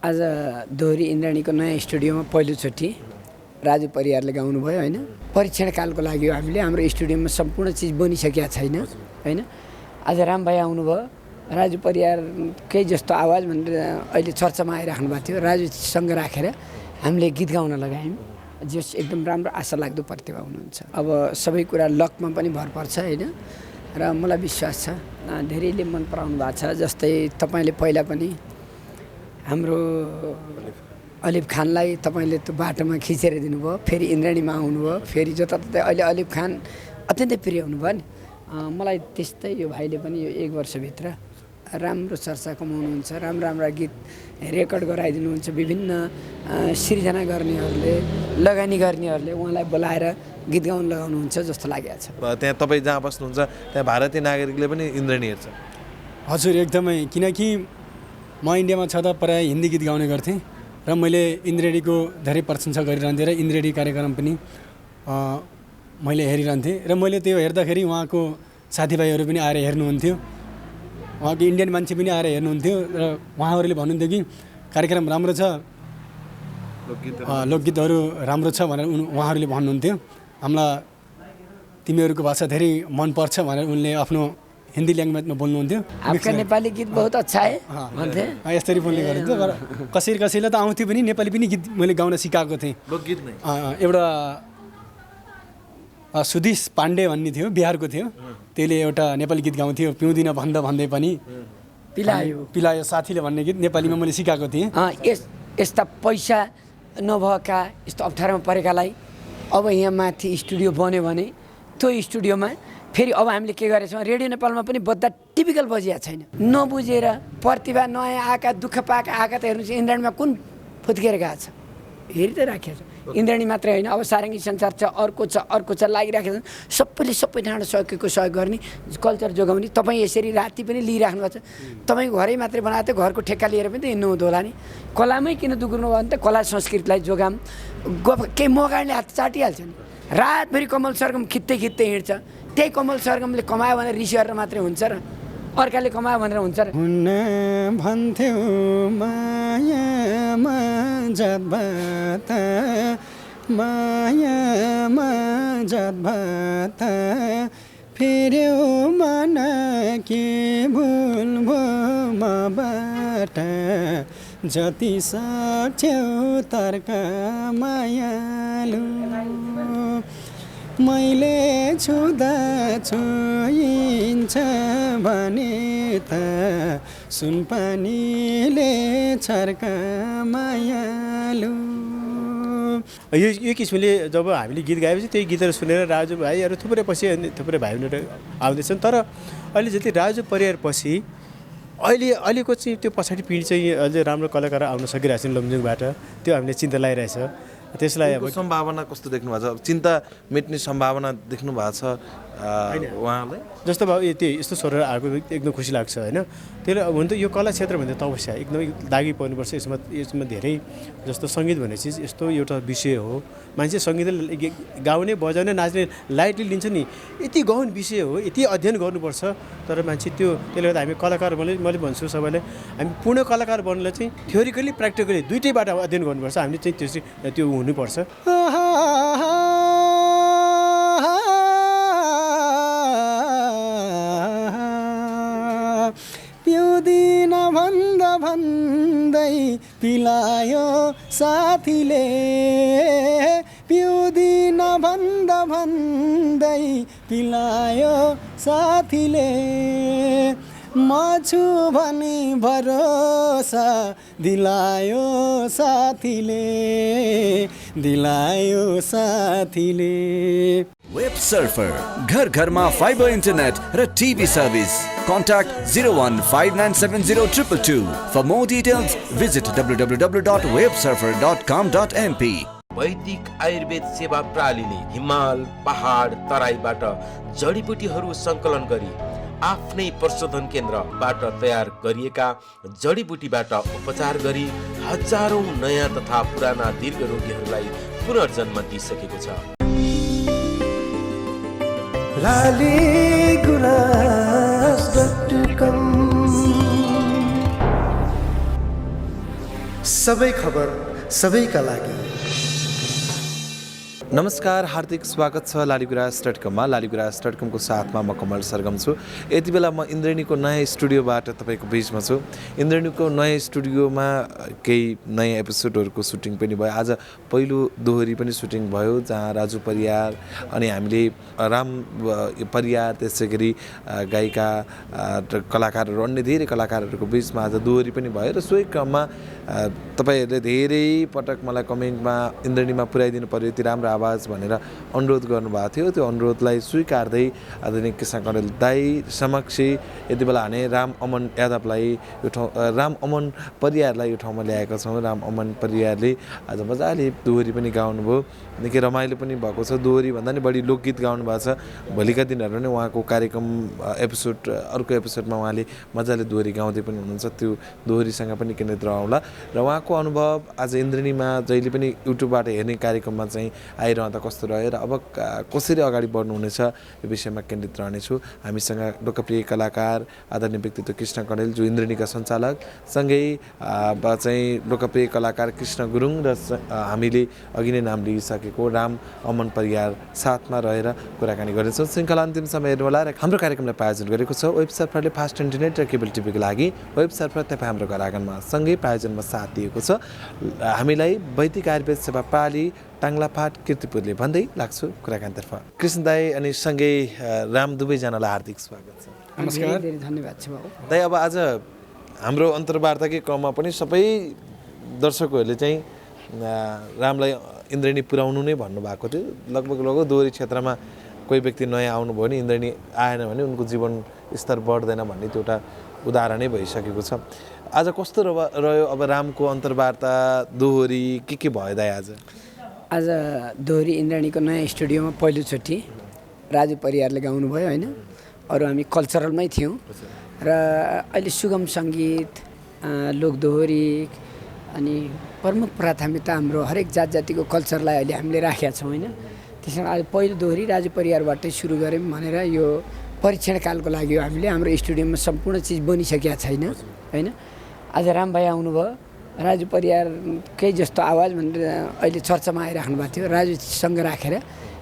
आज दोहोरी इन्द्राणीको नयाँ स्टुडियोमा पहिलोचोटि राजु परियारले गाउनुभयो होइन। परीक्षण कालको लागि हो, हामीले हाम्रो स्टुडियोमा सम्पूर्ण चिज बनिसकेका छैन होइन। आज राम भाइ आउनुभयो, राजु परियारकै जस्तो आवाज भनेर अहिले चर्चामा आइराख्नु भएको थियो। राजुसँग राखेर हामीले गीत गाउन लगायौँ, जस एकदम राम्रो आशा लाग्दो प्रतिभा हुनुहुन्छ। अब सबै कुरा लकमा पनि भर पर्छ होइन। र मलाई विश्वास छ धेरैले मन पराउनु भएको छ। जस्तै तपाईँले पहिला पनि हाम्रो अलिफ खानलाई तपाईँले त्यो बाटोमा खिचेर दिनुभयो, फेरि इन्द्राणीमा आउनुभयो, फेरि जताततै अहिले अलिफ खान अत्यन्तै प्रिय हुनुभयो नि। मलाई त्यस्तै यो भाइले पनि यो 1 वर्षभित्र राम्रो चर्चा कमाउनुहुन्छ, राम्रा गीत रेकर्ड गराइदिनुहुन्छ। विभिन्न सिर्जना गर्नेहरूले, लगानी गर्नेहरूले उहाँलाई बोलाएर गीत गाउन लगाउनुहुन्छ जस्तो लागेको छ। त्यहाँ तपाईँ जहाँ बस्नुहुन्छ त्यहाँ भारतीय नागरिकले पनि इन्द्राणी हेर्छ? हजुर एकदमै, किनकि म इन्डियामा छँदा प्रायः हिन्दी गीत गाउने गर्थेँ र मैले इन्द्रेणीको धेरै प्रशंसा गरिरहन्थेँ र इन्द्रेणी कार्यक्रम पनि मैले हेरिरहन्थेँ। र मैले त्यो हेर्दाखेरि उहाँको साथीभाइहरू पनि आएर हेर्नुहुन्थ्यो, उहाँको इन्डियन मान्छे पनि आएर हेर्नुहुन्थ्यो र उहाँहरूले भन्नुहुन्थ्यो कि कार्यक्रम राम्रो छ, लोकगीतहरू राम्रो छ भनेर उहाँहरूले भन्नुहुन्थ्यो। हामीलाई तिमीहरूको भाषा धेरै मनपर्छ भनेर उनले आफ्नो हिन्दी ल्याङ्ग्वेजमा बोल्नुहुन्थ्यो। आपका नेपाली गीत बहुत अच्छा है भन्थे, यसरी बोल्ने गरिन्थ्यो। र कसैलाई त आउँथ्यो पनि, नेपाली पनि गीत मैले गाउन सिकाएको थिएँ। लोकगीत नै एउटा सुधीश पाण्डे भन्ने थियो, बिहारको थियो, त्यसले एउटा नेपाली गीत गाउँथ्यो, पिउँदिन भन्दै पनि पिलायो साथीले भन्ने गीत नेपालीमा मैले सिकाएको थिएँ। यस्ता पैसा नभएका यस्तो अप्ठ्यारोमा परेकालाई अब यहाँ माथि स्टुडियो बन्यो भने त्यो स्टुडियोमा फेरि अब हामीले के गरेछौँ, रेडियो नेपालमा पनि बद्दा टिपिकल बजिया छैन। नबुझेर प्रतिभा नयाँ आएका, दुःख पाएका आएका त हेर्नुहोस् इन्द्राणीमा कुन फुत्केर गएको छ, हेरि त राखेको छ। इन्द्राणी मात्रै होइन, अब सारङ्गी संसार छ, अर्को छ लागिराखेको छ। सबैले सबै ठाउँबाट सकेको सहयोग गर्ने, कल्चर जोगाउने। तपाईँ यसरी राति पनि लिइराख्नु भएको छ, तपाईँ घरै मात्रै बनाएको थियो, घरको ठेक्का लिएर पनि त हिँड्नु हुँदो होला नि। कलामै किन दुग्नु भयो भने त कला संस्कृतिलाई जोगाम। केही मगाडले हात चाटिहाल्छ नि, रातभरि कमल सरगम खिच्दै हिँड्छ। त्यही कमल सरगमले कमायो भने रिस गरेर मात्रै हुन्छ र अर्काले कमायो भनेर हुन्छ र? हुन भन्थ्यो मायामा जात भात फेर्यो मन के भुल भो मबाट जति सक्छौ तर्क मायालु मैले छुँदा छोइन्छ भने त सुनपानीले छर्क मायालु। यो किसिमले जब हामीले गीत गाएपछि त्यही गीतहरू सुनेर राजु भाइहरू थुप्रै पछि थुप्रै भाइ बहिनीहरू आउँदैछन्। तर अहिले जति राजु परियार पछि अहिलेको चाहिँ त्यो पछाडि पिँढी चाहिँ अझै राम्रो कलाकार आउन सकिरहेको छ लमजुङबाट, त्यो हामीले चिन्ता लगाइरहेछ। त्यसलाई अब सम्भावना कस्तो देख्नु भएको छ? चिन्ता मेट्ने सम्भावना देख्नु भएको छ उहाँलाई? जस्तो भयो त्यो यस्तो स्वरहरू आएको एकदम खुसी लाग्छ होइन। त्यसले हुन त यो कला क्षेत्र भने तपस्या एकदमै दागी पर्नुपर्छ। यसमा धेरै जस्तो सङ्गीत भन्ने चिज यस्तो एउटा विषय हो, मान्छे सङ्गीतले गाउने बजाउने नाच्ने लाइटली लिन्छ नि, यति गहन विषय हो, यति अध्ययन गर्नुपर्छ। तर मान्छे त्यसले गर्दा हामी कलाकार मैले भन्छु सबैलाई, हामी पूर्ण कलाकार बन्नलाई चाहिँ थ्योरिकली प्र्याक्टिकली दुइटैबाट अध्ययन गर्नुपर्छ। हामीले चाहिँ त्यो हुनुपर्छ। पिउँदिन भन्दै पिलायो साथीले, पिउँदिन भन्दै पिलायो साथीले, म छु भनी भरोसा दिलायो साथीले। वेब सर्फर घर घरमा फाइबर इन्टरनेट र TV service. Contact 015970222. For more details, visit www.websurfer.com.mp. वैदिक आयुर्वेद सेवा प्रणालीले हिमाल, पहाड, तराईबाट जडीबुटीहरू संकलन गरी आफ्नै प्रशोधन केन्द्रबाट तयार गरिएका जडीबुटीबाट उपचार गरी हजारौं नयाँ तथा पुराना दीर्घ रोगीहरूलाई पुनर्जन्म दिइसकेको छ। सबै खबर सबैका लागि। नमस्कार, हार्दिक स्वागत छ लालीगुराँस.com मा। लालीगुराँस.com को साथमा म कमल सरगम छु। यति बेला म इन्द्रेणीको नयाँ स्टुडियोबाट तपाईँको बिचमा छु। इन्द्रेणीको नयाँ स्टुडियोमा केही नयाँ एपिसोडहरूको सुटिङ पनि भयो। आज पहिलो दोहोरी पनि सुटिङ भयो, जहाँ राजु परियार अनि हामीले राम परियार, त्यसै गरी गायिका कलाकारहरू, अन्य धेरै कलाकारहरूको बिचमा आज दोहोरी पनि भयो। र सोही क्रममा तपाईँहरूले धेरै पटक मलाई कमेन्टमा इन्द्रेणीमा पुर्याइदिनु पर्यो यति राम्रो आवाज भनेर अनुरोध गर्नुभएको थियो। त्यो अनुरोधलाई स्वीकार्दै आधुनिक कृष्ण कँडेल दाई समक्ष यति बेला हामी राम अमन यादवलाई यो ठाउँ राम अमन परियारलाई यो ठाउँमा ल्याएका छौँ। राम अमन परियारले आज मजाले दोहोरी पनि गाउनुभयो, निकै रमाइलो पनि भएको छ। दोहोरी भन्दा नि बढी लोकगीत गाउनु भएको छ। भोलिका दिनहरू नै उहाँको कार्यक्रम अर्को एपिसोडमा उहाँले मजाले दोहोरी गाउँदै पनि हुनुहुन्छ। त्यो दोहोरीसँग पनि केन्द्रित रहला र उहाँको अनुभव आज इन्द्रेणीमा जहिले पनि युट्युबबाट हेर्ने कार्यक्रममा चाहिँ आइरहँदा कस्तो रह्यो र अब कसरी अगाडि बढ्नुहुनेछ यो विषयमा केन्द्रित रहनेछु। हामीसँग लोकप्रिय कलाकार आदरणीय व्यक्तित्व कृष्ण कँडेल, जो इन्द्रेणीका सञ्चालक, सँगै चाहिँ लोकप्रिय कलाकार कृष्ण गुरुङ र हामीले अघि नै नाम लिइसकेको राम अमन परियार साथमा रहेर कुराकानी गर्नेछौँ। श्रृङ्खला अन्तिम समय हेर्नुहोला। र हाम्रो कार्यक्रमलाई प्रायोजन गरेको छ वेब सर्फरले फास्ट इन्टरनेट र केबल टिभीको लागि वेब सर्फर तपाईँ हाम्रो घर आँगनमा सँगै प्रायोजनमा साथ दिएको छ। हामीलाई वैदिक आयुर्वेद सेवा प्राली टाङ्लापाट किर्तिपुरले भन्दै लाग्छु कुराकानीतर्फ। कृष्ण दाई अनि सँगै राम दुवैजनालाई हार्दिक स्वागत छ। नमस्कार, धेरै धन्यवाद छ बाबु। दाई, अब आज हाम्रो अन्तर्वार्ताकै क्रममा पनि सबै दर्शकहरूले चाहिँ रामलाई इन्द्रेणी पुर्याउनु नै भन्नुभएको थियो। लगभग दोहोरी क्षेत्रमा कोही व्यक्ति नयाँ आउनुभयो भने इन्द्रेणी आएन भने उनको जीवन स्तर बढ्दैन भन्ने त्यो एउटा उदाहरणै भइसकेको छ। आज कस्तो रह्यो अब रामको अन्तर्वार्ता, दोहोरी के भयो दाइ? आज दोहोरी इन्द्रेणीको नयाँ स्टुडियोमा पहिलोचोटि राजु परियारले गाउनुभयो होइन। अरू हामी कल्चरलमै थियौँ र अहिले सुगम सङ्गीत, लोकदोहोरी अनि प्रमुख प्राथमिकता हाम्रो हरेक जात जातिको कल्चरलाई अहिले हामीले राखेका छौँ होइन। त्यसमा आज पहिलो दोहोरी राजु परियारबाटै सुरु गऱ्यौँ भनेर यो परीक्षण कालको लागि हामीले हाम्रो स्टुडियोमा सम्पूर्ण चिज बनिसकेका छैन होइन। आज राम भाइ आउनुभयो, राजु परियारकै जस्तो आवाज भनेर अहिले चर्चामा आइराख्नु भएको थियो। राजुसँग राखेर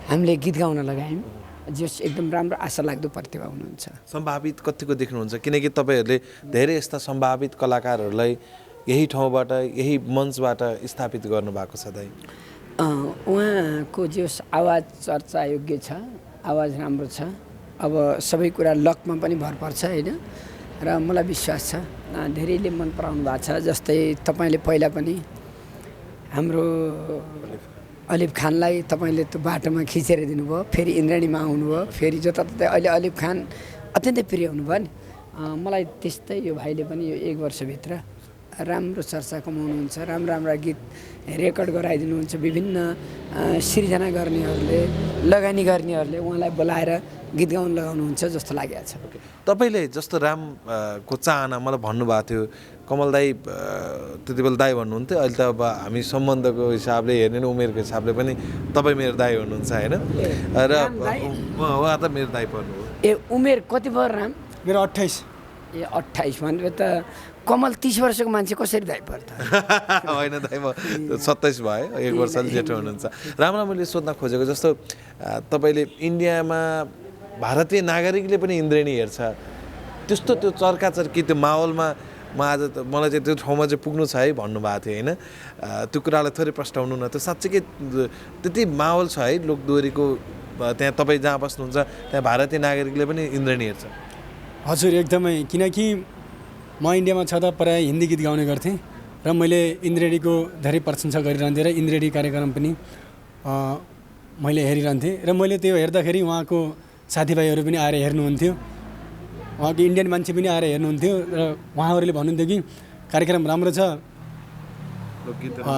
हामीले गीत गाउन लगायौँ, जस एकदम राम्रो आशा लाग्दो प्रतिभा हुनुहुन्छ। सम्भावित कतिको देख्नुहुन्छ? किनकि तपाईँहरूले धेरै यस्ता सम्भावित कलाकारहरूलाई यही ठाउँबाट, यही मञ्चबाट स्थापित गर्नुभएको छ दाइ। उहाँको जस आवाज चर्चा योग्य छ, आवाज राम्रो छ। अब सबै कुरा लकमा पनि भर पर्छ होइन। र मलाई विश्वास छ धेरैले मन पराउनु भएको छ। जस्तै तपाईँले पहिला पनि हाम्रो अलिफ खानलाई तपाईँले त्यो बाटोमा खिचेर दिनुभयो, फेरि इन्द्रेणीमा आउनुभयो, फेरि जताततै अहिले अलिफ खान अत्यन्तै प्रिय हुनुभयो नि। मलाई त्यस्तै यो भाइले पनि यो 1 वर्षभित्र राम्रो चर्चा कमाउनुहुन्छ, राम्रा गीत रेकर्ड गराइदिनुहुन्छ। विभिन्न सिर्जना गर्नेहरूले, लगानी गर्नेहरूले उहाँलाई बोलाएर गीत गाउन लगाउनुहुन्छ जस्तो लागेको छ। तपाईँले जस्तो रामको चाहना मलाई भन्नुभएको थियो, कमल दाई त्यति बेला दाई भन्नुहुन्थ्यो, अहिले त अब हामी सम्बन्धको हिसाबले हेर्ने नै उमेरको हिसाबले पनि तपाईँ मेरो दाई हुनुहुन्छ होइन। र उहाँ त मेरो दाई पर्नु हो। उमेर कति भयो राम? मेरो 28। 28 भनेर त कमल 30 वर्षको मान्छे कसरी दाइ पर्छ? होइन दाइ, म 27 भयो, 1 वर्ष जेठो हुनुहुन्छ। रामलाई मैले सोध्न खोजेको, जस्तो तपाईँले इन्डियामा भारतीय नागरिकले पनि इन्द्रेणी हेर्छ, त्यस्तो त्यो चर्काचर्की त्यो माहौलमा आज मलाई चाहिँ त्यो ठाउँमा चाहिँ पुग्नु छ है भन्नुभएको थियो होइन। त्यो कुरालाई थोरै प्रस्ताउनु न, त्यो साँच्चीकै त्यति माहौल छ है लोकदोहोरीको त्यहाँ? तपाईँ जहाँ बस्नुहुन्छ त्यहाँ भारतीय नागरिकले पनि इन्द्रेणी हेर्छ? हजुर, एकदमै। किनकि म इन्डियामा छँदा प्रायः हिन्दी गीत गाउने गर्थेँ र मैले इन्द्रेणीको धेरै प्रशंसा गरिरहन्थेँ र इन्द्रेणी कार्यक्रम पनि मैले हेरिरहन्थेँ। र मैले त्यो हेर्दाखेरि उहाँको साथीभाइहरू पनि आएर हेर्नुहुन्थ्यो, उहाँको इन्डियन मान्छे पनि आएर हेर्नुहुन्थ्यो र उहाँहरूले भन्नुहुन्थ्यो कि कार्यक्रम राम्रो छ,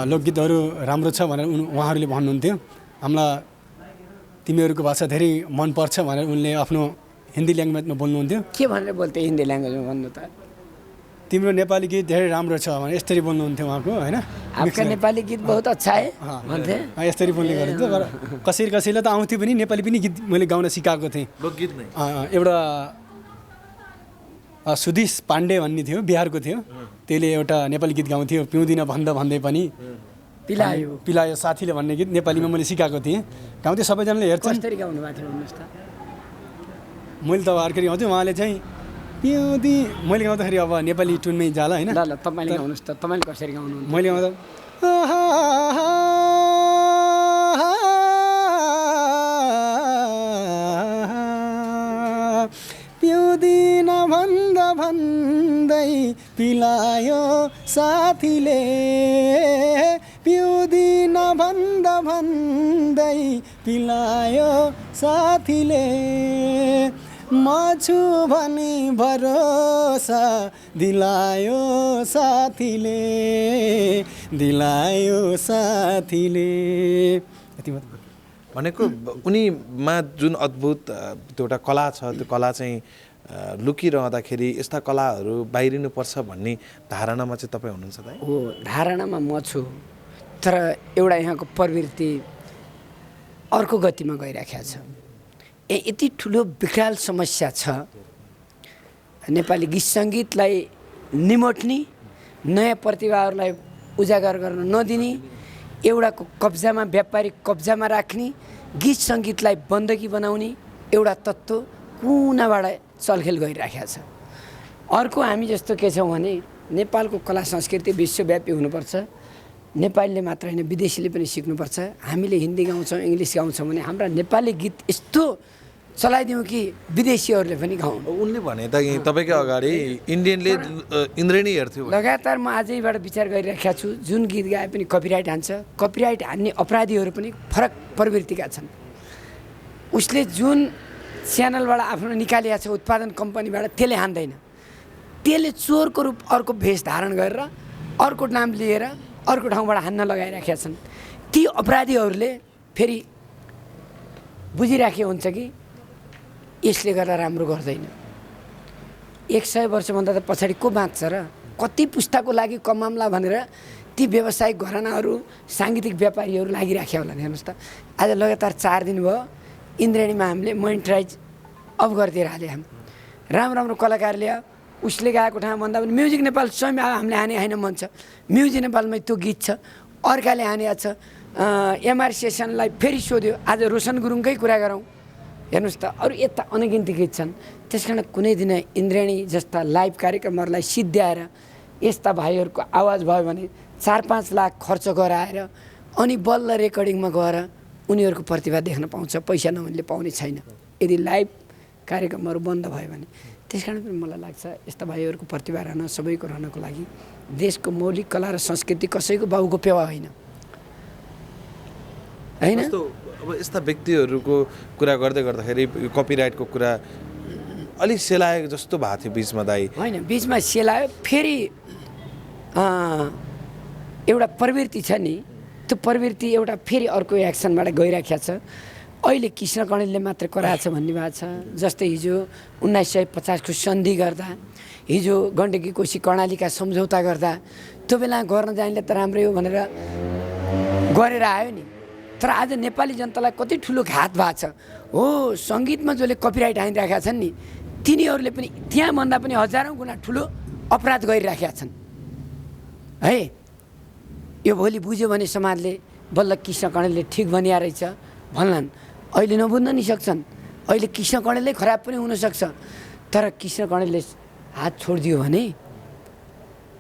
लोकगीतहरू राम्रो छ भनेर उहाँहरूले भन्नुहुन्थ्यो। हामीलाई तिमीहरूको भाषा धेरै मनपर्छ भनेर उनले आफ्नो हिन्दी ल्याङ्ग्वेजमा बोल्नुहुन्थ्यो। के भनेर बोल्थे हिन्दी ल्याङ्ग्वेजमा भन्नु त? तिम्रो नेपाली गीत धेरै राम्रो छ भने यसरी बोल्नुहुन्थ्यो उहाँको होइन। आपका नेपाली गीत बहुत अच्छा है भन्थे, यसरी बोल्ने गरिन्थ्यो। तर कसैलाई त आउँथ्यो पनि, नेपाली पनि गीत मैले गाउन सिकाएको थिएँ। लोकगीत नै एउटा सुधीश पाण्डे भन्ने थियो, बिहारको थियो। त्यसले एउटा नेपाली गीत गाउँथ्यो, पिउँदिन भन्दा भन्दै पनि पिलायो साथीले भन्ने गीत नेपालीमा मैले सिकाएको थिएँ, गाउँथेँ। सबैजनाले हेर्छन्। कसरी गाउनु भएको थियो भन्नुहोस् त? मैले त अब अर्कै गाउँथेँ, उहाँले चाहिँ पिउँदी, मैले गाउँदाखेरि अब नेपाली टुनमै जाला होइन। ल तपाईँले गाउनुहोस् त, तपाईँले कसरी गाउनुहुन्छ? मैले गाउँदा पिउँदिन भन्दा भन्दै पिलायो साथीले, पिउँदिन भन्दा भन्दै पिलायो साथीले, म छु भनी भरोसा दिलायो साथीले, दिलायो साथीले। यति मात्र भनेको उनीमा जुन अद्भुत त्यो एउटा कला छ, त्यो कला चाहिँ लुकिरहँदाखेरि यस्ता कलाहरू बाहिरिनुपर्छ भन्ने धारणामा चाहिँ तपाईँ हुनुहुन्छ त? हो, धारणामा म छु, तर एउटा यहाँको प्रवृत्ति अर्को गतिमा गइराखेको छ। यति ठुलो विकराल समस्या छ, नेपाली गीत सङ्गीतलाई निमोट्ने, नयाँ प्रतिभाहरूलाई उजागर गर्न नदिने, एउटाको कब्जामा व्यापारिक कब्जामा राख्ने, गीत सङ्गीतलाई बन्दगी बनाउने एउटा तत्त्व कुनाबाट चलखेल गरिराखेको छ। अर्को हामी जस्तो के छौँ भने नेपालको कला संस्कृति विश्वव्यापी हुनुपर्छ, नेपालीले मात्र होइन विदेशीले पनि सिक्नुपर्छ। हामीले हिन्दी गाउँछौँ, इङ्ग्लिस गाउँछौँ भने हाम्रा नेपाली गीत यस्तो चलाइदिउँ कि विदेशीहरूले पनि गाउँ। उनले भने त तपाईँकै अगाडि इन्डियनले इन्द्रेणी हेर्थ्यो। लगातार म आजैबाट विचार गरिराखेको छु, जुन गीत गाए पनि कपिराइट हान्छ, कपिराइट हान्ने अपराधीहरू पनि फरक प्रवृत्तिका छन्। उसले जुन च्यानलबाट आफ्नो निकालिएको छ उत्पादन कम्पनीबाट, त्यसले हान्दैन, त्यसले चोरको रूप अर्को भेष धारण गरेर अर्को नाम लिएर अर्को ठाउँबाट हान्न लगाइराखेका छन्। ती अपराधीहरूले फेरि बुझिराखे हुन्छ कि यसले गर्दा राम्रो गर्दैन। 100 वर्षभन्दा त पछाडि को बाँच्छ र? कति पुस्ताको लागि कमाम्ला भनेर ती व्यावसायिक घरानाहरू, साङ्गीतिक व्यापारीहरू लागिराख्यो होला। हेर्नुहोस् त, आज लगातार 4 दिन भयो इन्द्रेणीमा हामीले मोनिटराइज अफ गरिदिएर हाल्यो। राम्रो राम्रो कलाकारले उसले गाएको ठाउँ भन्दा पनि म्युजिक नेपाल स्वयं हामीले हाने होइन मन छ, म्युजिक नेपालमै त्यो गीत छ, अर्काले हानेको छ। एमआर सेसनलाई फेरि सोध्यो, आज रोशन गुरुङकै कुरा गरौँ। हेर्नुहोस् त, अरू यता अनगिन्ती गीत छन्। त्यस कारण कुनै दिन इन्द्रेणी जस्ता लाइभ कार्यक्रमहरूलाई सिद्ध्याएर यस्ता भाइहरूको आवाज भयो भने 4-5 लाख खर्च गराएर अनि बल्ल रेकर्डिङमा गएर उनीहरूको प्रतिभा देख्न पाउँछ। पैसा नहुनेले पाउने छैन यदि लाइभ कार्यक्रमहरू बन्द भयो भने। त्यस कारण पनि मलाई लाग्छ यस्ता भाइहरूको प्रतिभा रहन, सबैको रहनको लागि देशको मौलिक कला र संस्कृति कसैको बाहुगोप्य होइन होइन। अब यस्ता व्यक्तिहरूको कुरा गर्दै गर्दाखेरि कपिराइटको कुरा अलिक सेलाएको जस्तो भएको थियो बिचमा दाइ। होइन, बिचमा सेलायो, फेरि एउटा प्रवृत्ति छ नि, त्यो प्रवृत्ति एउटा फेरि अर्को एक्सनबाट गइराखेको छ। अहिले कृष्ण कणेलले मात्र कराएको छ भन्ने भएको छ। जस्तै हिजो 1950 को सन्धि गर्दा, हिजो गण्डकी कोशी कर्णालीका सम्झौता गर्दा त्यो बेला गर्न जानेले त राम्रै हो भनेर गरेर आयो नि। तर आज नेपाली जनतालाई कति ठुलो घात भएको छ। हो, सङ्गीतमा जसले कपिराइट हानिराखेका छन् नि, तिनीहरूले पनि त्यहाँभन्दा पनि हजारौँ गुणा ठुलो अपराध गरिराखेका छन् है। यो भोलि बुझ्यो भने समाजले बल्ल कृष्ण कणेलले ठिक भनिया रहेछ भन्लान्। अहिले नबुझ्न नि सक्छन्, अहिले कृष्ण कणेलै खराब पनि हुनसक्छ। तर कृष्ण कणेलले हात छोडिदियो भने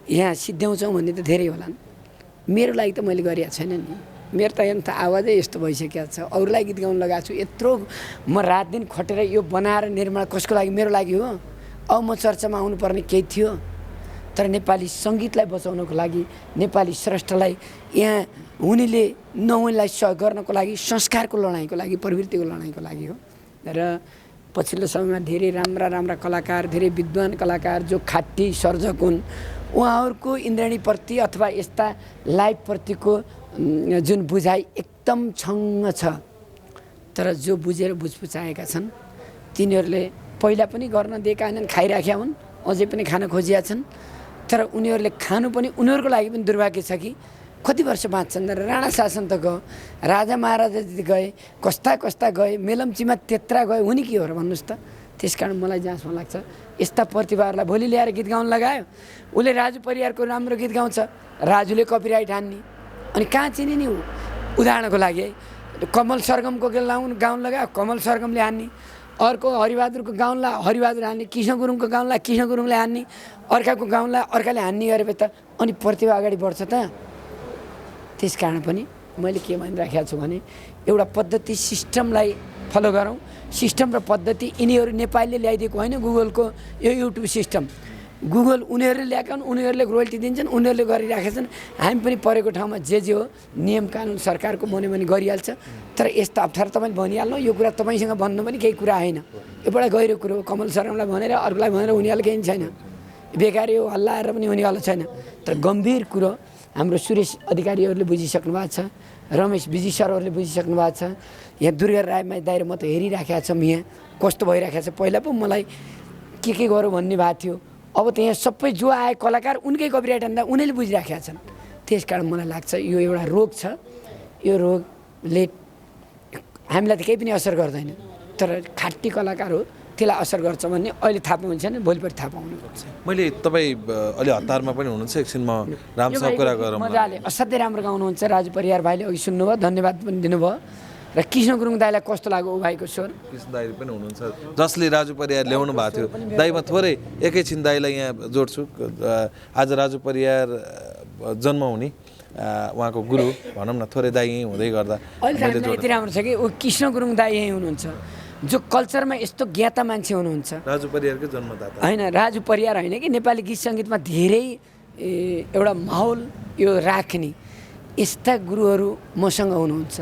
यहाँ सिद्ध्याउँछौँ भन्ने त धेरै होलान्। मेरो लागि त मैले गरेको छैन नि, मेरो त यहाँ त आवाजै यस्तो भइसकेको छ। अरूलाई गीत गाउनु लगाएको छु, यत्रो म रात दिन खटेर यो बनाएर निर्माण कसको लागि? मेरो लागि हो। अब म चर्चामा आउनुपर्ने केही थियो, तर नेपाली सङ्गीतलाई बचाउनको लागि, नेपाली श्रेष्ठलाई यहाँ हुनेले नहुनेलाई सहयोग गर्नको लागि, संस्कारको लडाइँको लागि, प्रवृत्तिको लडाइँको लागि हो। र पछिल्लो समयमा धेरै राम्रा राम्रा कलाकार, धेरै विद्वान कलाकार जो खाटी सर्जक हुन्, उहाँहरूको इन्द्रेणीप्रति अथवा यस्ता लाइभप्रतिको जुन बुझाइ एकदम छङ्ग छ। तर जो बुझेर बुझपुचाएका छन् तिनीहरूले पहिला पनि गर्न दिएका होइनन्, खाइराखेका हुन्, अझै पनि खान खोजिया छन्। तर उनीहरूले खानु पनि उनीहरूको लागि पनि दुर्भाग्य छ कि कति वर्ष बाँच्छन्। राणा शासन त गयो, राजा महाराजा गए, कस्ता कस्ता गए, मेलम्चीमा त्यत्रा गए, हुने के हो र भन्नुहोस् त? त्यस कारण मलाई जहाँसम्म लाग्छ यस्ता प्रतिभाहरूलाई भोलि ल्याएर गीत गाउन लगायो, उसले राजु परियारको राम्रो गीत गाउँछ, राजुले कपिराइट हान्ने, अनि कहाँ चिने नि ऊ। उदाहरणको लागि है, कमल सरगमको गाउन लगायो, कमल सरगमले हान्ने, अर्को हरिबहादुरको गाउनलाई हरिबहादुर हान्ने, कृष्ण गुरुङको गाउनलाई कृष्ण गुरुङले हान्ने, अर्काको गाउनलाई अर्काले हान्ने गरेपछि त अनि प्रतिभा अगाडि बढ्छ त। त्यस कारण पनि मैले के भनिराखेको छु भने एउटा पद्धति सिस्टमलाई फलो गरौँ। सिस्टम र पद्धति यिनीहरू नेपालले ल्याइदिएको होइन, गुगलको यो युट्युब सिस्टम गुगल उनीहरूले ल्याएका हुन्, उनीहरूले रोयल्टी दिन्छन्, उनीहरूले गरिराखेका छन्। हामी पनि परेको ठाउँमा जे हो नियम कानुन सरकारको बन्यो भने गरिहाल्छ। तर यस्तो अप्ठ्यारो तपाईँले भनिहाल्नु, यो कुरा तपाईँसँग भन्नु पनि केही कुरा होइन, एउटा गहिरो कुरो हो। कमल शर्मालाई भनेर अर्कोलाई भनेर हुनेवाला केही छैन, बेकारी हो हल्लाएर पनि हुनेवाला छैन। तर गम्भीर कुरो हाम्रो सुरेश अधिकारीहरूले बुझिसक्नु भएको छ, रमेश विजी सरहरूले बुझिसक्नु भएको छ। यहाँ दुर्गा राई दाइर म त हेरिराखेको छौँ, यहाँ कस्तो भइराखेको छ। पहिला पो मलाई के गरौँ भन्ने भएको थियो, अब त यहाँ सबै जो आए कलाकार उनकै कपिराइट हान्दा उनीहरूले बुझिराखेका छन्। त्यस कारण मलाई लाग्छ यो एउटा रोग छ, यो रोगले हामीलाई त केही पनि असर गर्दैन, तर खाटी कलाकार हो त्यसलाई असर गर्छ भन्ने अहिले थाहा पाउँछ नि, भोलिपल्ट थाहा पाउनुपर्छ। मैले तपाईँ अलि हतारमा पनि हुनुहुन्छ, एकछिन म राम्रोसँग कुरा गरौँ। मजाले असाध्यै राम्रो गाउनुहुन्छ राजु परियार भाइले, अघि सुन्नुभयो, धन्यवाद पनि दिनुभयो। र कृष्ण गुरुङ दाइलाई कस्तो लाग्यो ऊ भाइको स्वर? कृष्ण दाइ पनि हुनुहुन्छ जसले राजु परियार ल्याउनु भएको थियो। दाइमा थोरै एकैछिन दाइलाई यहाँ जोड्छु। आज राजु परियार जन्म हुने उहाँको गुरु भनौँ न, थोरै दाइ यहीँ हुँदै गर्दा अहिले यति राम्रो छ कि ऊ कृष्ण गुरुङ दाइ यहीँ हुनुहुन्छ, जो कल्चरमा यस्तो ज्ञाता मान्छे हुनुहुन्छ। राजु परियारकै जन्मदाता होइन, राजु परियार होइन कि नेपाली गीत सङ्गीतमा धेरै एउटा माहौल यो राख्ने यस्ता गुरुहरू मसँग हुनुहुन्छ।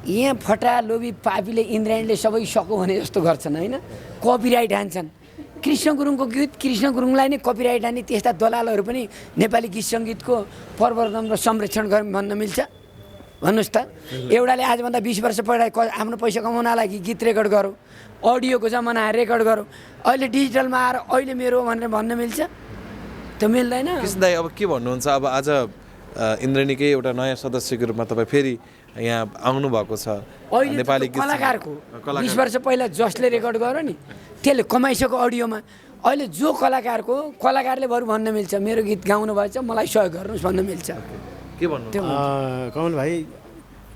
यहाँ फटा लोभी पापीले इन्द्रायणले सबै सकौँ भने जस्तो गर्छन् होइन, कपिराइट हान्छन्। कृष्ण गुरुङको गीत कृष्ण गुरुङलाई नै कपिराइट हान्ने त्यस्ता दलालहरू पनि नेपाली गीत सङ्गीतको प्रवर्धन र संरक्षण गर्न भन्न मिल्छ? भन्नुहोस् त। एउटाले आजभन्दा 20 वर्ष पहिला आफ्नो पैसा कमाउन लागि गीत रेकर्ड गरौँ, अडियोको जमाना रेकर्ड गरौँ, अहिले डिजिटलमा आएर अहिले मेरो भनेर भन्न मिल्छ? त्यो मिल्दैन। कृष्ण दाइ अब के भन्नुहुन्छ? अब आज इन्द्रेणीकै एउटा नयाँ सदस्यको रूपमा तपाईँ फेरि यहाँ आउनु भएको छ। नेपाली कलाकारको 20 वर्ष पहिला जसले रेकर्ड गर्यो नि त्यसले कमाइसक्यो अडियोमा, अहिले जो कलाकारले बरु भन्न मिल्छ मेरो गीत गाउनु भएछ मलाई सहयोग गर्नुहोस् भन्न मिल्छ। के भन्नु? कमल भाइ,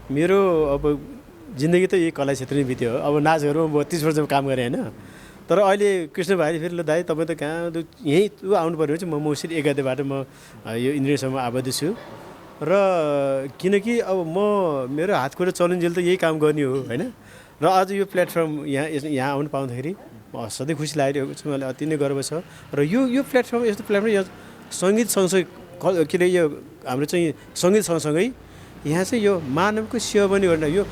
मेरो अब जिन्दगी त यही कला क्षेत्रमै बित्यो। अब नाचहरूमा 32 वर्ष काम गरेँ होइन, तर अहिले कृष्ण भाइले फेरि ल दाइ तपाईँ त कहाँ यहीँ आउनु पऱ्यो भने चाहिँ म उसरी एकादेबाट म यो इन्द्रेणीसम्म आबद्ध छु। र किनकि अब मेरो हातखुट्टा चलुन्जेल त यही काम गर्ने हो होइन। र आज यो प्लेटफर्म यहाँ आउनु पाउँदाखेरि सधैँ खुसी लागिरहेको छ, मलाई अति नै गर्व छ। र यो प्लेटफर्म यस्तो प्लेटफर्म यो सङ्गीत सँगसँगै के अरे यो हाम्रो चाहिँ सङ्गीत सँगसँगै यहाँ चाहिँ यो मानवको सेवा पनि गर्न यो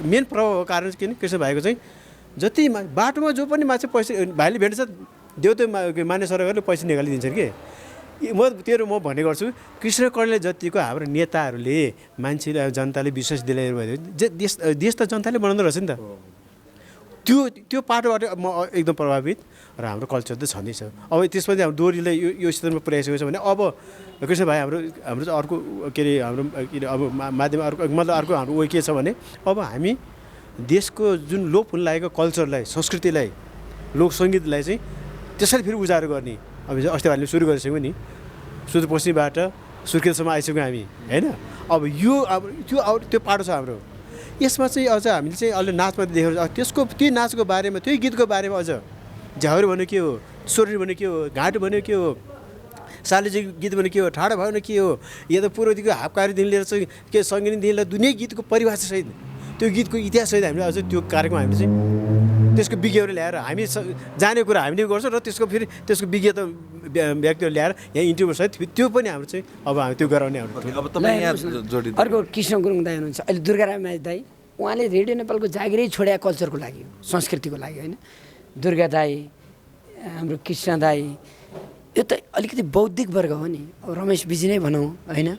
मेन प्रभाव कारण किन कृष्ण भाइको चाहिँ जति बाटोमा जो पनि मान्छे पैसा भाइले भेट्छ देउते मान्य सरकारले पैसा निकालिदिन्छन् कि म भन्ने गर्छु। कृष्ण कणेलले जतिको हाम्रो नेताहरूले मान्छेले जनताले विश्वास दिलाएर भयो देश त जनताले बनाउँदो रहेछ नि त। त्यो पाटोबाट म एकदम प्रभावित र हाम्रो कल्चर त छँदैछ। अब त्यसपछि हाम्रो दोहोरीलाई यो स्तरमा पुर्याइसकेको छ भने अब कृष्ण भाइ हाम्रो चाहिँ अर्को के अरे हाम्रो अब माध्यम अर्को मतलब अर्को हाम्रो उयो के छ भने अब हामी देशको जुन लोप हुन लागेको कल्चरलाई संस्कृतिलाई लोकसङ्गीतलाई चाहिँ त्यसरी फेरि उजागर गर्ने अब अस्ति हामीले सुरु गरिसक्यौँ नि, सुदूरपश्चिमबाट सुर्खेतसम्म आइसक्यौँ हामी होइन। अब यो त्यो पाटो छ हाम्रो, यसमा चाहिँ अझ हामीले चाहिँ अहिले नाचमा देखेर त्यो नाचको बारेमा त्यही गीतको बारेमा अझ झ्याउरे भन्यो के हो, सोरी भन्यो के हो, घाँट भन्यो के हो, सालेजी गीत भन्यो के हो, ठाडो भयो भने के हो, या त पूर्वदेखिको हापकारीदेखि लिएर चाहिँ के सङ्गीतदेखि लिएर दुनियाँ गीतको परिभाषासहित त्यो गीतको इतिहाससहित हामीले अझ त्यो कार्यक्रम हामीले चाहिँ त्यसको विज्ञहरू ल्याएर हामी जाने कुरा हामीले गर्छौँ र त्यसको फेरि त्यसको विज्ञता व्यक्तिहरू ल्याएर यहाँ इन्टरभ्यूसहित त्यो पनि हाम्रो चाहिँ अब हामी त्यो गराउने हाम्रो। अर्को कृष्ण गुरुङ दाइ हुनुहुन्छ, अहिले दुर्गाराम दाइ, उहाँले रेडियो नेपालको जागिरै छोड्या कल्चरको लागि हो, संस्कृतिको लागि होइन। दुर्गा दाई, हाम्रो कृष्ण दाई, यो त अलिकति बौद्धिक वर्ग हो नि, अब रमेश विजी नै भनौँ होइन।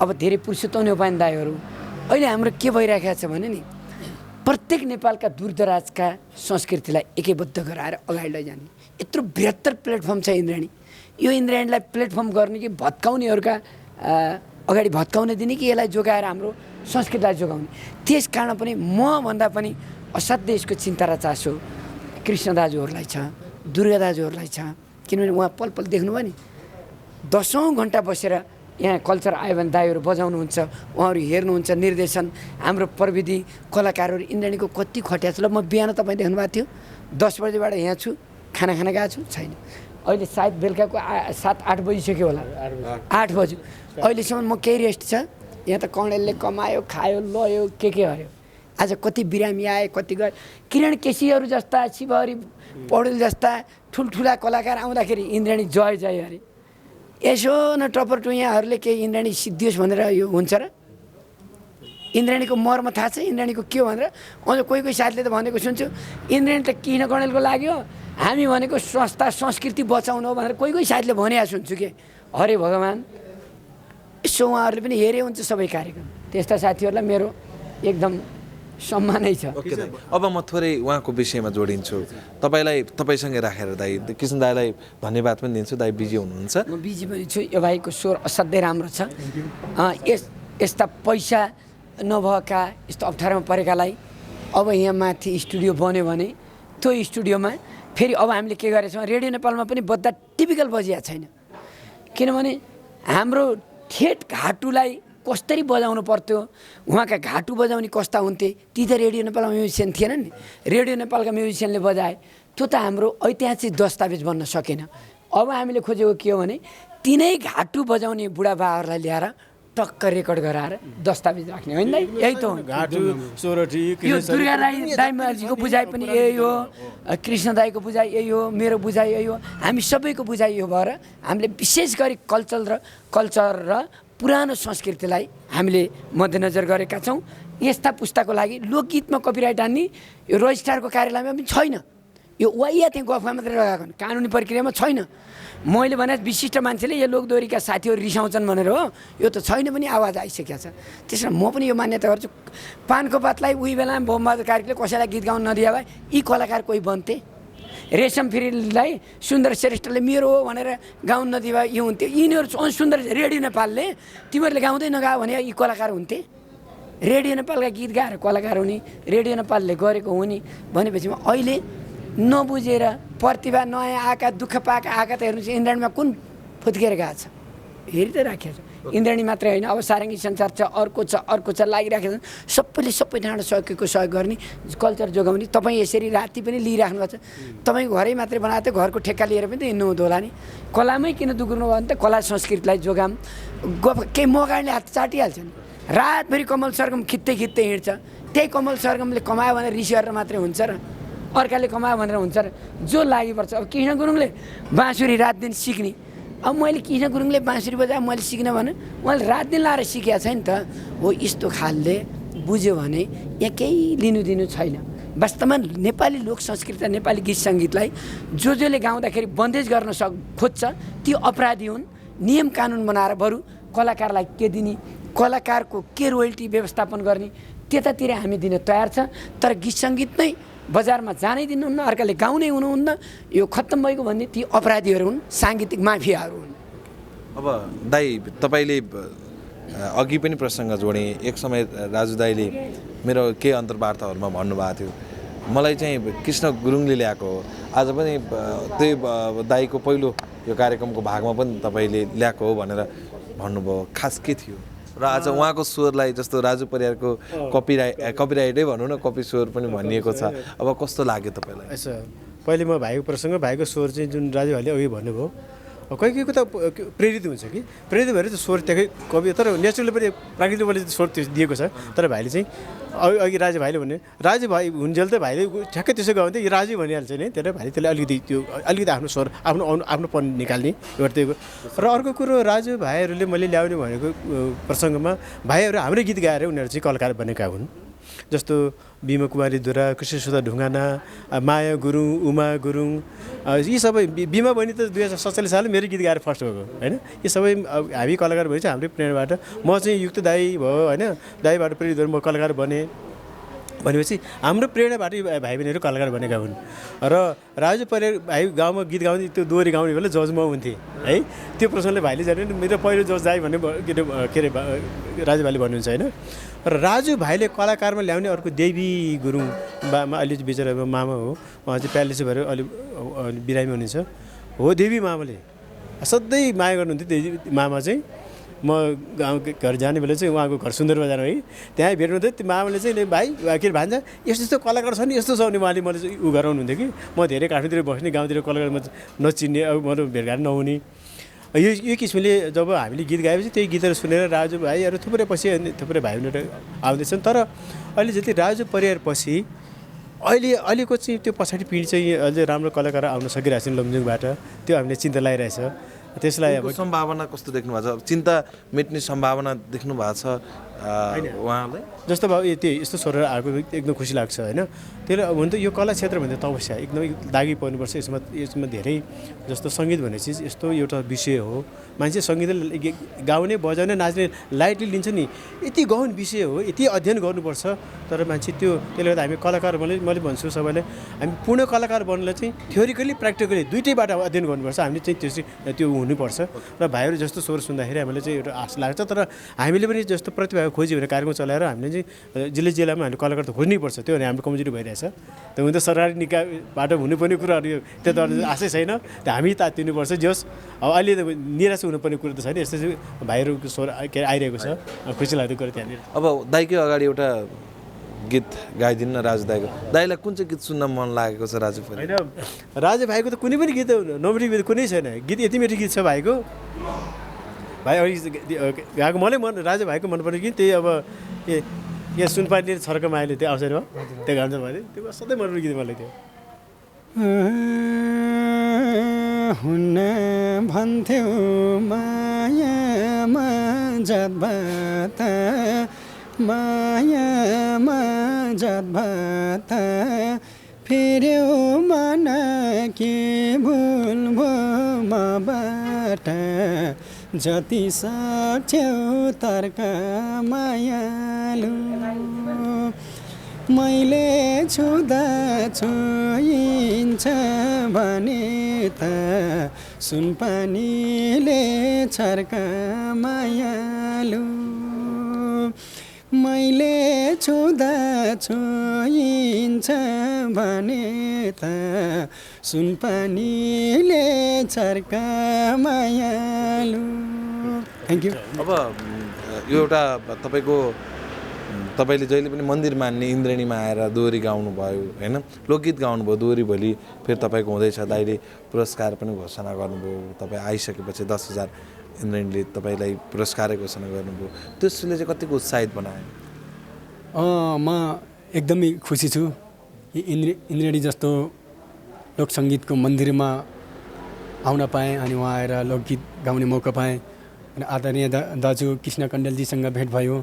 अब धेरै पुरुषोत्तम उपाध्याय दाईहरू अहिले हाम्रो के भइरहेको छ भने नि प्रत्येक नेपालका दूरदराजका संस्कृतिलाई एकैबद्ध गराएर अगाडि लैजाने यत्रो बृहत्तर प्लेटफर्म छ इन्द्रायणी। यो इन्द्रायणीलाई प्लेटफर्म गर्ने कि भत्काउनेहरूका अगाडि भत्काउन दिने कि यसलाई जोगाएर हाम्रो संस्कृतिलाई जोगाउने। त्यस कारण पनि म भन्दा पनि असाध्यै यसको चिन्ता र चासो कृष्ण दाजुहरूलाई छ, दुर्गा दाजुहरूलाई छ, किनभने उहाँ पल पल देख्नुभयो नि 10औं घन्टा बसेर यहाँ कल्चर आयो भने दाइहरू बजाउनुहुन्छ, उहाँहरू हेर्नुहुन्छ, निर्देशन हाम्रो प्रविधि कलाकारहरू इन्द्राणीको कति खट्या छ। ल म बिहान तपाईँ देख्नुभएको थियो 10 बजेबाट यहाँ छु, खाना खान गएको छु छैन, अहिले सायद बेलुकाको 7-8 बजिसक्यो होला, 8 बज्यो, अहिलेसम्म म केही रेस्ट छ। यहाँ त कणेलले कमायो खायो लयो के हऱ्यो। आज कति बिरामी आए, कति गए, किरण केसीहरू जस्ता, शिवहरी पौडेल जस्ता ठुल्ठुला कलाकार आउँदाखेरि इन्द्राणी जय जय अरे। यसो न टपर टुइयाहरूले केही इन्द्राणी सिद्धियोस् भनेर यो हुन्छ र? इन्द्राणीको मर्म थाहा छ इन्द्राणीको के हो भनेर? अझ कोही साथीले त भनेको सुन्छु इन्द्राणी त किन कणेलको लाग्यो, हामी भनेको संस्था संस्कृति बचाउनु हो भनेर कोही साथीले भनेको सुन्छु के। हरे भगवान्, यसो उहाँहरूले पनि हेरे हुन्छ सबै कार्यक्रम। त्यस्ता साथीहरूलाई मेरो एकदम सम्मानै छ। ओके दाइ, अब म थोरै उहाँको विषयमा जोडिन्छु। तपाईँसँगै राखेर दाइ कृष्ण दाइलाई धन्यवाद पनि दिन्छु। दाइ बिजी हुनुहुन्छ? म बिजी पनि छु। यो भाइको स्वर असाध्यै राम्रो छ। यस्ता पैसा नभएका, यस्तो अप्ठ्यारोमा परेकालाई अब यहाँ माथि स्टुडियो बन्यो भने त्यो स्टुडियोमा फेरि अब हामीले के गरेछौँ, रेडियो नेपालमा पनि बद्दा टिपिकल बजिया छैन। किनभने हाम्रो ठेट घाटुलाई कसरी बजाउनु पर्थ्यो, उहाँका घाटु बजाउने कस्ता हुन्थे, ती त रेडियो नेपालमा म्युजिसियन थिएन नि। रेडियो नेपालका म्युजिसियनले बजाए, त्यो त हाम्रो ऐतिहासिक दस्तावेज बन्न सकेन। अब हामीले खोजेको के हो भने तिनै घाटु बजाउने बुढाबाहरूलाई ल्याएर टक्क रेकर्ड गराएर दस्तावेज राख्ने होइन दाइ? यही त हो। घाटु सोरठी यो दुर्गा दाइमाजीको बुझाइ पनि यही हो, कृष्ण दाइको बुझाइ यही हो, मेरो बुझाइ यही हो, हामी सबैको बुझाइ यो भएर हामीले विशेष गरी कल्चर र पुरानो संस्कृतिलाई हामीले मध्यनजर गरेका छौँ। यस्ता पुस्ताको लागि लोकगीतमा कपिराइट हान्ने यो रजिस्ट्रारको कार्यालयमा पनि छैन। यो वाइया त्यहाँ गफमा मात्रै लगाएको, कानुनी प्रक्रियामा छैन। मैले भने विशिष्ट मान्छेले यो लोकदोहोरीका साथीहरू रिसाउँछन् भनेर हो, यो त छैन पनि आवाज आइसकेको छ। त्यसमा म पनि यो मान्यता गर्छु। पानको पातलाई उही बेला बोमबहादुर कार्कीले कसैलाई गीत गाउन नदिए भए यी कलाकार कोही बन्थे? रेशम फिरीलाई सुन्दर श्रेष्ठले मेरो हो भनेर गाउन नदिए भए यो हुन्थ्यो? यिनीहरू सुन्दर रेडियो नेपालले तिमीहरूले गाउँदै नगायो भने यी कलाकार हुन्थे? रेडियो नेपालका गीत गाएर कलाकार हुने, रेडियो नेपालले गरेको हुने भनेपछि अहिले नबुझेर प्रतिभा नयाँ आएका दुःख पाएका आएका त हेर्नुहोस् इन्द्राणीमा कुन फुत्केर गएको छ, हेरि त राखेको छ। इन्द्राणी मात्रै होइन, अब सारङ्गी संसार छ, अर्को छ लागिराखेको छ। सबैले सबै ठाउँ सकेको सहयोग गर्ने, कल्चर जोगाउने। तपाईँ यसरी राति पनि लिइराख्नु भएको छ। तपाईँको घरै मात्रै बनाएको थियो, घरको ठेक्का लिएर पनि त हिँड्नु हुँदो होला नि। कलामै किन दुग्नु भयो भने त कला संस्कृतिलाई जोगाम। केही मगाडले हात चाटिहाल्छ नि। रातभरि कमल सरगम खिच्दै हिँड्छ। त्यही कमल सरगमले कमायो भने रिस गरेर मात्रै हुन्छ र? अर्काले कमायो भनेर हुन्छ र? जो लागिपर्छ। अब कृष्ण गुरुङले बाँसुरी रात दिन सिक्ने, अब मैले कृष्ण गुरुङले बाँसुरी बजाए मैले सिक्न भने मैले रात दिन लाएर सिकेको छैन त हो। यस्तो खालले बुझ्यो भने यहाँ केही लिनु छैन। वास्तवमा नेपाली लोक संस्कृति र नेपाली गीत सङ्गीतलाई जसले गाउँदाखेरि बन्देज गर्न खोज्छ त्यो अपराधी हुन्। नियम कानुन बनाएर बरु कलाकारलाई के दिने, कलाकारको के रोयल्टी व्यवस्थापन गर्ने त्यतातिर हामी दिन तयार छ। तर गीत सङ्गीत नै बजारमा जानै दिनुहुन्न, अर्काले गाउनै हुनुहुन्न, यो खत्तम भएको भन्ने ती अपराधीहरू हुन्, साङ्गीतिक माफियाहरू हुन्। अब दाइ तपाईँले अघि पनि प्रसङ्ग जोडेँ। एक समय राजु दाइले मेरो केही अन्तर्वार्ताहरूमा भन्नुभएको थियो मलाई चाहिँ कृष्ण गुरुङले ल्याएको हो। आज पनि त्यही दाइको पहिलो यो कार्यक्रमको भागमा पनि तपाईँले ल्याएको हो भनेर भन्नुभयो। खास के थियो? र आज उहाँको स्वरलाई जस्तो राजु परियारको कपिराइटै भनौँ न, कपी स्वर पनि भनिएको छ। अब कस्तो लाग्यो तपाईँलाई? पहिले म भाइको प्रसङ्ग, भाइको स्वर चाहिँ जुन राजु भाइले अघि भन्नुभयो, कोही त प्रेरित हुन्छ कि प्रेरित भएर त्यो स्वर त्यही कवि, तर नेचुरली पनि प्राकृतिकले स्वर त्यो दिएको छ। तर भाइले चाहिँ अघि राजु भाइले भन्यो, राजु भाइ हुन्जेल त भाइले ठ्याक्कै त्यसो गयो भने त यो राजु भनिहाल्छ नि। त्यसले भाइले त्यसले अलिकति आफ्नो स्वर आफ्नोपन निकाल्ने गर्दिएको। र अर्को कुरो राजु भाइहरूले मैले ल्याउने भनेको प्रसङ्गमा भाइहरू हाम्रै गीत गाएर उनीहरू चाहिँ कलाकार बनेका हुन्। जस्तो बिमा कुमारी दुरा, कृष्णसुधा ढुङ्गाना, माया गुरुङ, उमा गुरुङ, यी सबै बिमा बहिनी त 2047 सालमा मेरो गीत गाएर फर्स्ट भएको होइन। यी सबै हामी कलाकार भएपछि हाम्रै प्रेरणाबाट म चाहिँ युक्त दाई भयो होइन, दाईबाट प्रेरित भएर म कलाकार बनेँ। भनेपछि हाम्रो प्रेरणाबाट भाइ बहिनीहरू कलाकार बनेका हुन् र राजु परियार भाइ गाउँमा गीत गाउने त्यो दोहोरी गाउने बेला जज म हुन्थेँ है त्यो प्रश्नले भाइले जाने मेरो पहिलो जज जाए भन्ने के अरे राजु भाइले भन्नुहुन्छ होइन र राजु भाइले कलाकारमा ल्याउने अर्को देवी गुरुङ बामा अहिले चाहिँ बिचरा मामा हो उहाँ चाहिँ प्यालेसी भएर अलि बिरामी हुनुहुन्छ हो देवी मामाले सधैँ माया गर्नुहुन्थ्यो देवी मामा चाहिँ म गाउँ घर जाने बेला चाहिँ उहाँको घर सुन्दर बजार है त्यहाँ भेट्नुहुन्थ्यो त्यो मामाले चाहिँ भाइ के अरे भान्जा यस्तो यस्तो कलाकार छ नि यस्तो छ भने उहाँले मैले चाहिँ उ गराउनुहुन्थ्यो कि म धेरै काठमाडौँतिर बस्ने गाउँतिर कलाकारमा नचिन्ने अब म भेटघाट नहुने यो किसिमले जब हामीले गीत गाएपछि त्यही गीतहरू सुनेर राजु भाइहरू थुप्रै पछि थुप्रै भाइ बहिनीहरू आउँदैछन् तर अहिले जति राजु परियार पछि अहिलेको चाहिँ त्यो पछाडि पिँढी चाहिँ अझै राम्रो कलाकार आउन सकिरहेको छ लमजुङबाट त्यो हामीले चिन्ता लगाइरहेछ त्यसलाई अब सम्भावना कस्तो देख्नु भएको छ चिन्ता मेट्ने सम्भावना देख्नु भएको छ उहाँलाई जस्तो भयो त्यो यस्तो छोडेर आएको एकदम खुसी लाग्छ होइन त्यसले हुन त यो कला क्षेत्र भन्दा तपस्या एकदमै दागी पर्नुपर्छ यसमा धेरै जस्तो सङ्गीत भन्ने चिज यस्तो एउटा विषय हो मान्छे सङ्गीत गाउने बजाउने नाच्ने लाइटली लिन्छ नि यति गहन विषय हो यति अध्ययन गर्नुपर्छ तर मान्छे त्यसले गर्दा हामी कलाकार मैले भन्छु सबैलाई हामी पूर्ण कलाकार बन्नलाई चाहिँ थ्योरिकली प्र्याक्टिकली दुइटैबाट अध्ययन गर्नुपर्छ हामीले चाहिँ त्यो हुनुपर्छ र भाइहरू जस्तो स्वर सुन्दाखेरि हामीले चाहिँ एउटा आश लाग्छ तर हामीले पनि जस्तो प्रतिभा खोजी भनेर कार्यक्रम चलाएर हामीले चाहिँ जिल्लामा हामीले कलाकार त खोज्नैपर्छ त्यो भने हाम्रो कमजोरी भइरहेछ त्यो हुन त सरकारी निकायबाट हुनुपर्ने कुराहरू त्यो त आशै छैन त्यो हामी तातिनुपर्छ जस अब अहिले त निराश हुनुपर्ने कुरो त छैन यस्तो चाहिँ भाइहरूको स्वर के आइरहेको छ खुसी लाग्दो कुरो त्यहाँनिर अब दाइकै अगाडि एउटा गीत गाइदिनु न राजु दाइको दाइलाई कुन चाहिँ गीत सुन्न मन लागेको छ राजु होइन राजु भाइको त कुनै पनि गीत नमिठो गीत कुनै छैन गीत यति मिठो गीत छ भाइको भाइ अघि गएको मलाई राजु भाइको मनपर्ने गीत त्यही अब यहाँ सुनपानी छर्कमा अहिले त्यो अवसरमा त्यो गाउँछ भने त्यो सधैँ मनपर्ने गीत मलाई त्यो हुन भन्थ्यौ मायामा जात मायामा जात फेर्यो मन के भुल भयो मबाट जति सक्छौ तर्क मायालु मैले छुँदा छोइन्छ भने त सुनपानीले छर्क मायालु मैले छुँदा छोइन्छ भने त सुनपानीले छर्क मायालु थ्याङ्क यू अब यो एउटा तपाईँले जहिले पनि मन्दिर मान्ने इन्द्रेणीमा आएर दोहोरी गाउनुभयो होइन लोकगीत गाउनुभयो दोहोरी भोलि फेरि तपाईँको हुँदैछ दाइले पुरस्कार पनि घोषणा गर्नुभयो तपाईँ आइसकेपछि 10,000 इन्द्रेणीले तपाईँलाई पुरस्कारै घोषणा गर्नुभयो त्यसले चाहिँ कतिको उत्साहित बनायो म एकदमै खुसी छु इन्द्रेणी जस्तो लोकसङ्गीतको मन्दिरमा आउन पाएँ अनि उहाँ आएर लोकगीत गाउने मौका पाएँ अनि आदरणीय दाजु कृष्ण कण्डेलजीसँग भेट भयो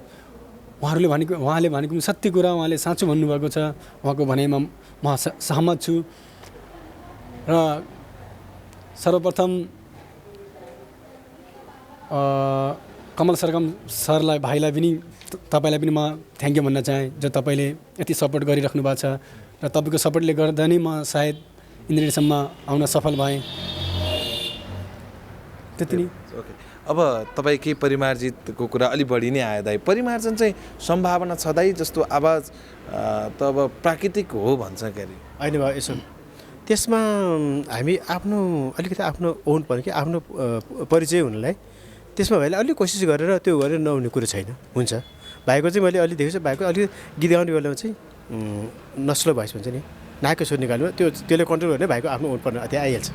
उहाँले भनेको सत्य कुरा उहाँले साँचो भन्नुभएको छ उहाँको भनाइमा म सहमत छु र सर्वप्रथम कमल सरगम सरलाई भाइलाई पनि तपाईँलाई पनि म थ्याङ्क यू भन्न चाहेँ जो तपाईँले यति सपोर्ट गरिराख्नु भएको छ र तपाईँको सपोर्टले गर्दा नै म सायद इन्द्रेणीसम्म आउन सफल भएँ त्यति नै ओके अब तपाईँ केही परिमार्जितको कुरा अलि बढी नै आयो दाइ परिमार्जन चाहिँ सम्भावना छ दाइ जस्तो आवाज त अब प्राकृतिक हो भन्छ के अरे होइन भयो यसो त्यसमा हामी आफ्नो अलिकति आफ्नो ओन पर्ने कि आफ्नो परिचय हुनलाई त्यसमा भाइले अलिक कोसिस गरेर त्यो गरेर नहुने कुरो छैन हुन्छ भाइको चाहिँ मैले अलि देखेको छु भाइको अलिक गीत गाउने बेलामा चाहिँ नस्लो भोइस भन्छ नि नाकको स्वर निकाल्नु त्यसले कन्ट्रोल गर्ने भाइको आफ्नो ओन पर्ने त्यहाँ आइहाल्छ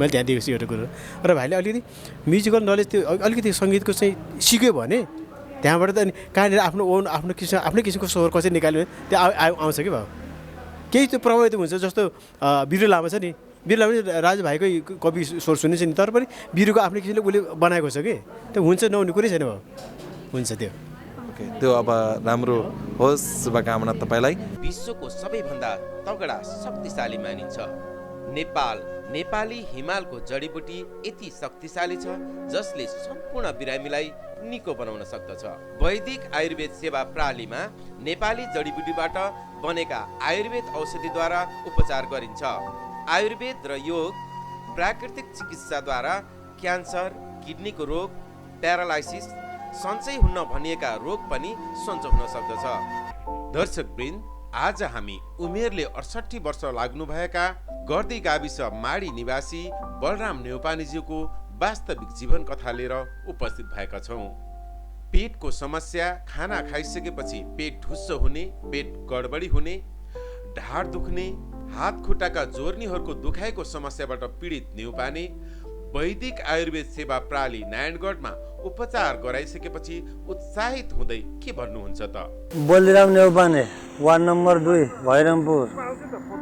मैले त्यहाँ देखेको छु एउटा कुरो र भाइले अलिकति म्युजिकल नलेज त्यो अलिकति सङ्गीतको चाहिँ सिक्यो भने त्यहाँबाट त अनि कहाँनिर आफ्नो ओन आफ्नै किसिमको स्वर कसरी निकाल्यो भने त्यो आउँछ कि भाउ केही त्यो प्रभावित हुन्छ जस्तो बिरु लामा छ नि बिरु लामा राजु भाइकै कवि स्वर सुनिन्छ नि तर पनि बिरुको आफ्नै किसिमले उसले बनाएको छ कि त्यो हुन्छ नहुने कुरै छैन भाउ हुन्छ त्यो ओके त्यो अब राम्रो होस् शुभकामना तपाईँलाई विश्वको सबैभन्दा तगडा शक्तिशाली मानिन्छ नेपाली हिमालको जडीबुटी यति शक्तिशाली छ जसले सम्पूर्ण बिरामीलाई निको बनाउन सक्दछ। वैदिक आयुर्वेद सेवा प्रणालीमा नेपाली जडीबुटीबाट बनेका आयुर्वेद औषधिद्वारा उपचार गरिन्छ। आयुर्वेद र योग प्राकृतिक चिकित्साद्वारा क्यान्सर, किडनीको रोग, प्यारालाइसिस, सन्चै हुन्न भनिएका रोग पनि सन्चो हुन सक्दछ। दर्शकवृन्द, आज हामी उमेरले 68 वर्ष लाग्नुभएका गर्दी गाविस माडी निवासी बलराम नेउपानेज्यूको वास्तविक जीवन कथा लिएर उपस्थित भएका छौँ। पेटको समस्या, खाना खाइसकेपछि पेट ढुस्स हुने, पेट गडबडी हुने, ढाड दुख्ने, हात खुट्टाका जोर्नीहरूको दुखाइको समस्याबाट पीडित नेउपाने वैदिक आयुर्वेद सेवा प्रणाली नारायणगढमा उपचार गराइसकेपछि उत्साहित हुँदै के भन्नुहुन्छ त? बलिराम नेउपाने, वार्ड नम्बर 2, भैरमपुर,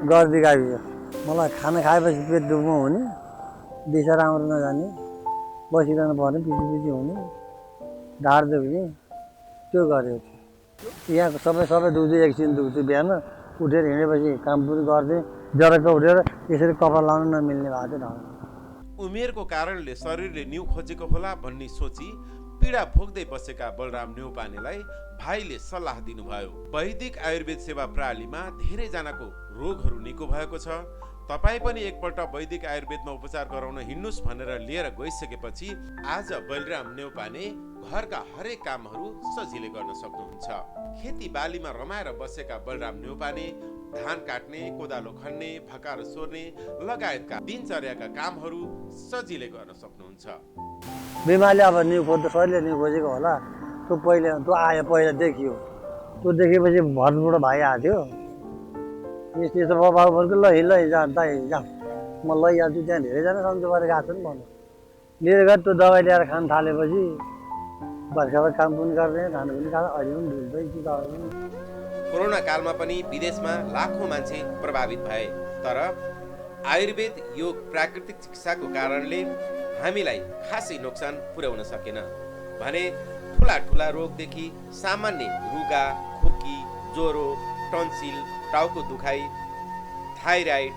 गर्दी गाविस। मलाई खाना खाएपछि पेट दुख्नु हुने, दिशा राम्रो नजाने, बसिरहनु पर्ने, पिची हुने, ढाड दुख्ने, त्यो गरेको थियो। यहाँको सबै दुख्दै एकछिन दुख्थ्यो। बिहान उठेर हिँडेपछि काम पनि गर्थेँ, जरक्क उठेर यसरी कपडा लाउनु नमिल्ने भएको थियो ढाड। उमेरको कारणले शरीरले न्यु खोजेको होला भन्ने सोची पीडा भोग्दै बसेका बलराम नेउपानेलाई भाइले सल्लाह दिनुभयो। वैदिक आयुर्वेद सेवा प्रणालीमा धेरैजनाको रोगहरू निको भएको छ। तपाईँ पनि एकपल्ट वैदिक आयुर्वेदमा उपचार गराउन हिँड्नुहोस् भनेर लिएर गइसकेपछि आज बलराम नेउपाने घरका हरेक कामहरू सजिलै गर्न सक्नुहुन्छ। खेती बालीमा रमाएर बसेका बलराम नेउपाने धान काट्ने, कोदालो खन्ने, भकार सोर्ने लगायतका दिनचर्याका कामहरू सजिलै गर्न सक्नुहुन्छ। बिमारीले अब न्यु खोज्दा शरीरले न्यु खोजेको होला। त्यो आयो, पहिला देखियो। त्यो देखेपछि भरमुडो भाइ आएको थियो। यस्तो बाबा भनेको ल जा म लैहाल्छु। त्यहाँ धेरैजना सन्चो गरेर गएको छ नि भन्नु। लिएर गएर त्यो दबाई ल्याएर खान थालेपछि भर्खर काम पनि गर्दैन, खानु पनि खाँदैन, अहिले पनि ढुल्दै कि दबाई। कोरोना कालमा पनि विदेशमा लाखौँ मान्छे प्रभावित भए, तर आयुर्वेद योग प्राकृतिक चिकित्साको कारणले हामीलाई खासै नोक्सान पुर्याउन सकेन भने ठुला रोगदेखि सामान्य रुगा, खोकी, ज्वरो, टन्सिल, टाउको दुखाइ, थाइराइड,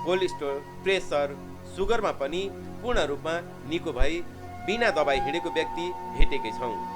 कोलेस्ट्रोल, प्रेसर, सुगरमा पनि पूर्ण रूपमा निको भई बिना दबाई हिँडेको व्यक्ति भेटेकै छौँ।